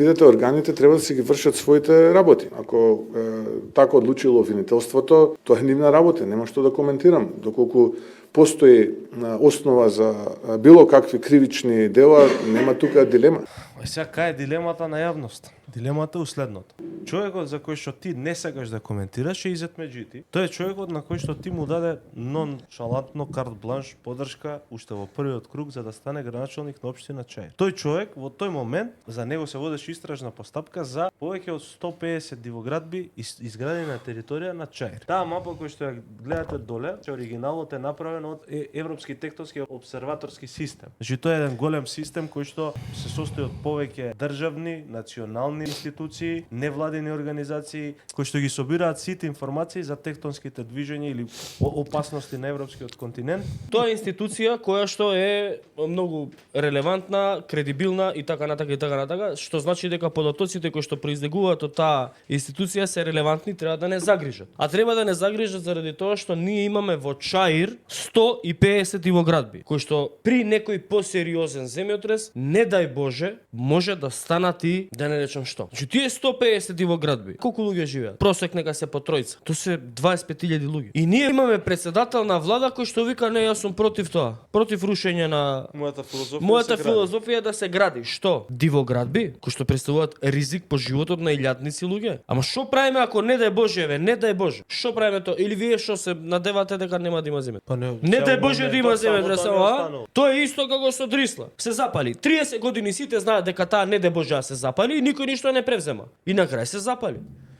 Видете, органите треба да си ги вршат своите работи. Ако така одлучило обвинителството, тоа е нивна работа, нема што да коментирам. Доколку постои основа за било какви кривични дела, нема тука дилема. Сега кај е дилемата на јавност? Дилемата е уследното. Човекот за кој што ти не сакаш да коментираш е Изет Меджити. Тој е човекот на кој што ти му даде ноншалантно карт бланш поддршка уште во првиот круг за да стане градоначелник на општина Чаир. Тој човек во тој момент за него се водеше истражна постапка за повеќе од 150 дивоградби изградени на територија на Чаир. Таа мапа која што ја гледате доле, че оригиналот е направен од Европски тектонски обсерваторски систем. Значи тоа е еден голем систем кој што се состои од повеќе државни, национални институции, невладени организации кои што ги собираат сите информации за тектонските движења или опасности на европскиот континент. Тоа е институција која што е многу релевантна, кредибилна и така натака, што значи дека податоците кои што произлегуваат од таа институција се релевантни, треба да не загрижат. А треба да не загрижат заради тоа што ние имаме во Чаир 150 дивоградби, кои што при некој посериозен земјотрес, не дај Боже, може да станат и да не речам што. Значи тие 150 дивоградби, колку луѓе живеат? Просек нека се по тројца. Тоа се 25.000 луѓе. И ние имаме председател на влада кој што вика не, јас сум против тоа. Против рушење на Мојата филозофија е да се гради. Што? Дивоградби кои што представуваат ризик по животот на илјадници луѓе. Ама што правиме ако не дај Боже, не дај Боже? Што правиме тоа? Или вие што се надевате дека нема да има земја? Не дај Боже да има земја, само тоа е исто како со Дрисла. Се запали. 30 години сите знаат дека таа не дај Боже да се запали и никој ништо не превзема. И на крај се запали.